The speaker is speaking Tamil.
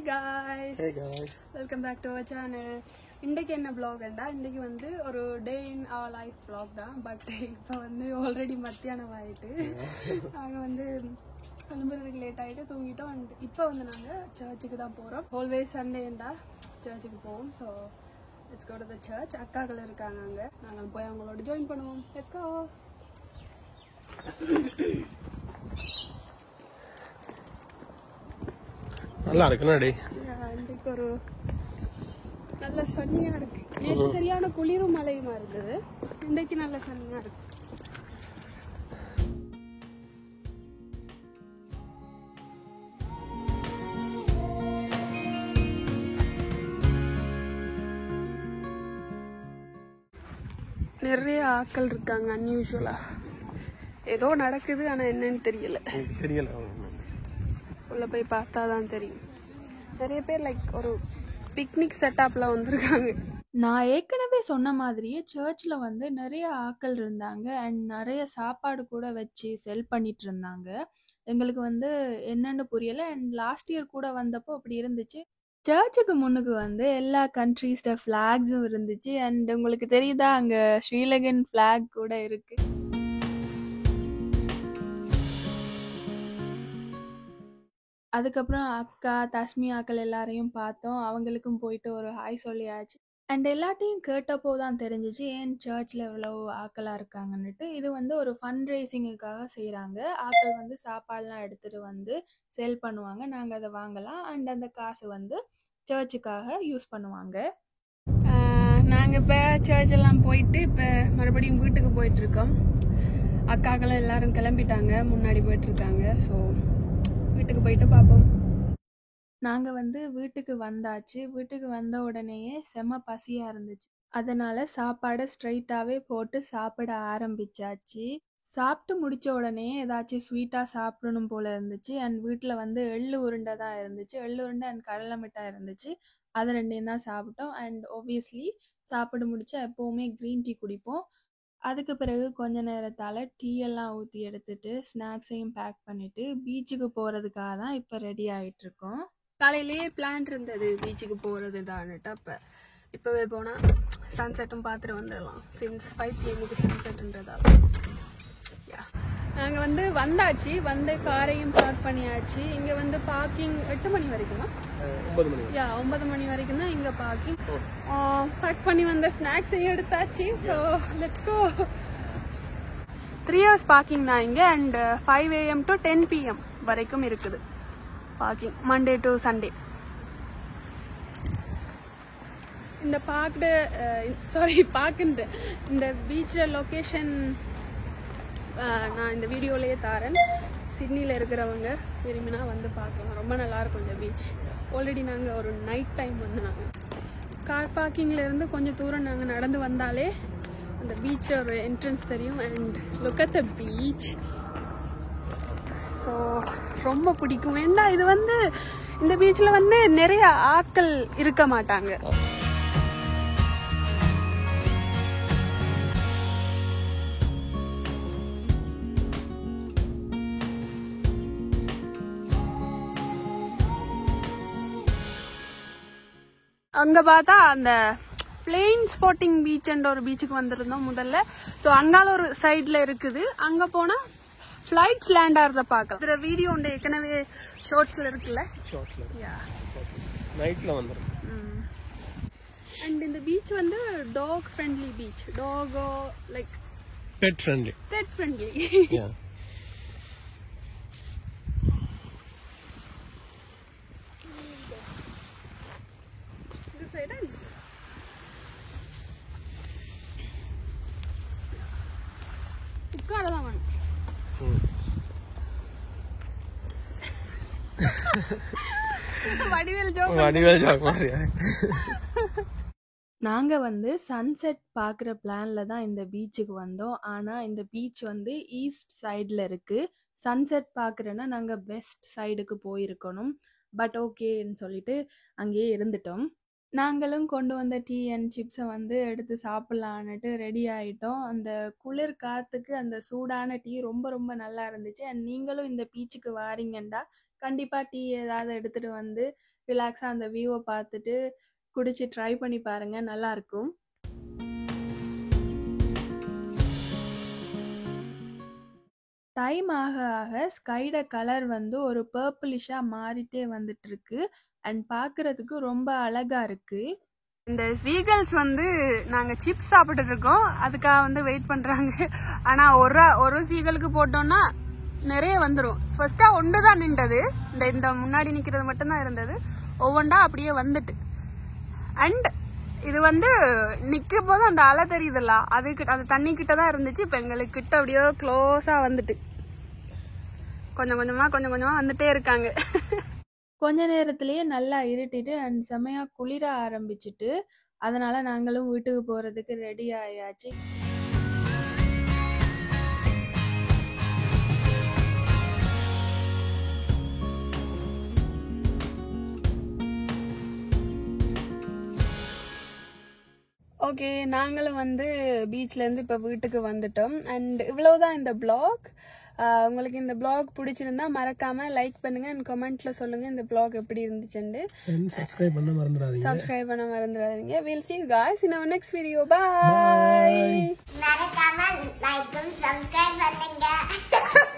guys. Hey guys. Welcome back to our channel. இன்னைக்கு என்ன vlog ண்டா இன்னைக்கு வந்து ஒரு டே இன் our life vlog தான். பட் இப்போ வந்து ஆல்ரெடி மத்தியானம் ஆயிட்டு நாங்க வந்து கிளம்புறதுக்கு லேட் ஆயிட்டு தூங்கிட்டோம். அண்ட் இப்போ வந்து நாங்க சர்ச்சுக்கு தான் போறோம். ஆல்வேஸ் சண்டேண்டா சர்ச்சுக்கு போவோம். So let's go to the church. அக்காக்கள் இருக்காங்க அங்க. நாங்க போய் அவங்களோட ஜாயின் பண்ணுவோம். Let's go. நல்லா இருக்குண்ணா டே. இன்னைக்கு ஒரு நல்ல சன்னியா இருக்கு. நேற்று சரியான குளிரும் மழையுமா இருந்தது. இன்னைக்கு நல்ல சன்னியா இருக்கு. நிறைய ஆட்கள் இருக்காங்க. அன்யூஷுவலா ஏதோ நடக்குது, ஆனா என்னன்னு தெரியல. உள்ள போய் பார்த்தாதான் தெரியும். நிறைய பேர் லைக் ஒரு பிக்னிக் செட்டப்ல வந்திருக்காங்க. நான் ஏற்கனவே சொன்ன மாதிரியே சர்ச்சில் வந்து நிறைய ஆட்கள் இருந்தாங்க. அண்ட் நிறைய சாப்பாடு கூட வச்சு செல் பண்ணிட்டு இருந்தாங்க. எங்களுக்கு வந்து என்னன்னு புரியல. அண்ட் லாஸ்ட் இயர் கூட வந்தப்போ அப்படி இருந்துச்சு. சர்ச்சுக்கு முன்னுக்கு வந்து எல்லா கண்ட்ரீஸ்ட ஃபிளாக்ஸும் இருந்துச்சு. அண்ட் உங்களுக்கு தெரியுதா, அங்க ஸ்ரீலங்கன் ஃபிளாக் கூட இருக்கு. அதுக்கப்புறம் அக்கா தஸ்மி ஆக்கள் எல்லாரையும் பார்த்தோம். அவங்களுக்கும் போயிட்டு ஒரு ஹாய் சொல்லியாச்சு. அண்ட் எல்லாத்தையும் கேட்டப்போ தான் தெரிஞ்சிச்சு ஏன் சர்ச்சில் இவ்வளோ ஆக்களாக இருக்காங்கன்னுட்டு. இது வந்து ஒரு ஃபண்ட் ரைசிங்குக்காக செய்கிறாங்க. ஆக்கள் வந்து சாப்பாடுலாம் எடுத்துகிட்டு வந்து சேல் பண்ணுவாங்க. நாங்கள் அதை வாங்கலாம். அண்ட் அந்த காசு வந்து சர்ச்சுக்காக யூஸ் பண்ணுவாங்க. நாங்கள் இப்போ சர்ச்செல்லாம் போயிட்டு இப்போ மறுபடியும் வீட்டுக்கு போயிட்டுருக்கோம். அக்காக்களும் எல்லாரும் கிளம்பிட்டாங்க, முன்னாடி போயிட்டுருக்காங்க. ஸோ வீட்டுக்கு போயிட்டு பார்ப்போம். நாங்கள் வந்து வீட்டுக்கு வந்தாச்சு. வீட்டுக்கு வந்த உடனேயே செம பசியாக இருந்துச்சு. அதனால சாப்பாடை ஸ்ட்ரைட்டாகவே போட்டு சாப்பிட ஆரம்பிச்சாச்சு. சாப்பிட்டு முடித்த உடனே ஏதாச்சும் ஸ்வீட்டாக சாப்பிடணும் போல் இருந்துச்சு. அண்ட் வீட்டில் வந்து எள்ளு உருண்டை தான் இருந்துச்சு. எள்ளு உருண்டை அண்ட் கடலை மிட்டாய் இருந்துச்சு. அது ரெண்டையும் தான் சாப்பிட்டோம். அண்ட் ஆப்வியஸ்லி சாப்பிட முடிச்சா எப்போவுமே க்ரீன் டீ குடிப்போம். அதுக்கு பிறகு கொஞ்ச நேரத்தால் டீ எல்லாம் ஊற்றி எடுத்துட்டு ஸ்நாக்ஸையும் பேக் பண்ணிவிட்டு பீச்சுக்கு போகிறதுக்காக தான் இப்போ ரெடி ஆகிட்டுருக்கோம். காலையிலேயே பிளான் இருந்தது பீச்சுக்கு போகிறது தான்ட்டு. இப்போவே போனால் சன்செட்டும் பார்த்துட்டு வந்துடலாம். சின்ஸ் 5 PM சன்செட்ன்றதால நாங்கள் வந்து வந்தாச்சு. வந்து காரையும் பார்க் பண்ணியாச்சு. இங்கே வந்து பார்க்கிங் 8 மணி வரைக்கும் தான். 9 மணி வரைக்கும் தான் இங்கே பார்க்கிங். பேக் பண்ணி வந்த ஸ்நாக்ஸையும் எடுத்தாச்சு. So let's go. 3 hours parking தான் இங்கே. அண்ட் 5 AM to 10 PM வரைக்கும் இருக்குது பார்க்கிங், மண்டே டு சண்டே. இந்த பார்க்குன்ற இந்த பீச்சில் லொக்கேஷன் நான் இந்த வீடியோலேயே தாரேன். சிட்னியில் இருக்கிறவங்க விரும்பினா வந்து பார்க்கலாம். ரொம்ப நல்லாயிருக்கும் இந்த பீச். ஆல்ரெடி நாங்கள் ஒரு நைட் டைம் வந்து நாங்கள் கார் பார்க்கிங்லேருந்து கொஞ்சம் தூரம் நாங்கள் நடந்து வந்தாலே அந்த பீச் ஒரு என்ட்ரன்ஸ் தெரியும். And look at the beach. So ரொம்ப பிடிக்கும். வேண்டா இது வந்து இந்த பீச்சில் வந்து நிறைய ஆட்கள் இருக்க மாட்டாங்க. அங்கே பார்த்தா அந்த பிளெயின் ஸ்பாட்டிங் பீச்ன்ற ஒரு பீச்சுக்கு வந்திருந்தோம் முதல்ல. ஸோ அங்கால ஒரு சைடில் இருக்குது. அங்கே போனால் ஃப்ளைட்ஸ் லேண்ட் ஆகிறத பார்க்கலாம். இதில் வீடியோ உண்டு ஏற்கனவே ஷார்ட்ஸில் இருக்குல்ல. நைட்டில் வந்துடும். அண்ட் இந்த பீச் வந்து டாக் ஃப்ரெண்ட்லி பீச். டாகோ லைக் பெட் ஃப்ரெண்ட்லி. உட்காரதான் வேணும். நாங்கள் வந்து சன்செட் பார்க்குற பிளானில் தான் இந்த பீச்சுக்கு வந்தோம். ஆனால் இந்த பீச் வந்து ஈஸ்ட் சைடில் இருக்குது. சன்செட் பார்க்குறேன்னா நாங்கள் வெஸ்ட் சைடுக்கு போயிருக்கணும். பட் ஓகேன்னு சொல்லிட்டு அங்கேயே இருந்துட்டோம். நாங்களும் கொண்டு வந்த டீ அண்ட் சிப்ஸை வந்து எடுத்து சாப்பிட்லான்னுட்டு ரெடி ஆகிட்டோம். அந்த குளிர் காற்றுக்கு அந்த சூடான டீ ரொம்ப ரொம்ப நல்லா இருந்துச்சு. அண்ட் நீங்களும் இந்த பீச்சுக்கு வாரீங்கண்டா கண்டிப்பாக டீ ஏதாவது எடுத்துகிட்டு வந்து ரிலாக்ஸாக அந்த வியூவை பார்த்துட்டு குடிச்சு ட்ரை பண்ணி பாருங்கள், நல்லாயிருக்கும். டைம் ஆக ஆக ஸ்கைட கலர் வந்து ஒரு பர்பிளிஷாக மாறிட்டே வந்துட்டுருக்கு. அண்ட் பார்க்குறதுக்கு ரொம்ப அழகாக இருக்குது. இந்த சீகல்ஸ் வந்து நாங்கள் சிப்ஸ் சாப்பிட்டுட்டு இருக்கோம், அதுக்காக வந்து வெயிட் பண்ணுறாங்க. ஆனால் ஒரு சீகலுக்கு போட்டோம்னா நிறைய வந்துடும். ஃபர்ஸ்ட்டாக ஒன்று தான் நின்றது, இந்த முன்னாடி நிற்கிறது மட்டும்தான் இருந்தது. ஒவ்வொன்றா அப்படியே வந்துட்டு. அண்ட் இது வந்து நிற்கும் போது அந்த அலை தெரியுதுல்ல, அதுக்கு அந்த தண்ணி கிட்ட தான் இருந்துச்சு. இப்போ எங்களுக்கு கிட்ட அப்படியே க்ளோஸாக வந்துட்டு கொஞ்சம் கொஞ்சமாக வந்துட்டே இருக்காங்க. கொஞ்ச நேரத்திலேயே நல்லா இருட்டிட்டு அண்ட் செமையாக குளிர ஆரம்பிச்சுட்டு, அதனால நாங்களும் வீட்டுக்கு போகிறதுக்கு ரெடி ஆயாச்சு. ஓகே, நாங்களும் வந்து பீச்லேருந்து இப்போ வீட்டுக்கு வந்துட்டோம். அண்ட் இவ்வளோதான் இந்த பிளாக். உங்களுக்கு இந்த பிளாக் பிடிச்சிருந்தா மறக்காம லைக் பண்ணுங்க அண்ட் கமெண்ட்ல சொல்லுங்க இந்த பிளாக் எப்படி இருந்துச்சுன்னு. சப்ஸ்கிரைப் பண்ண மறந்துடாதீங்க. We'll see you guys in our next video. Bye. மறக்காம லைக் சப்ஸ்கிரைப் பண்ணுங்க.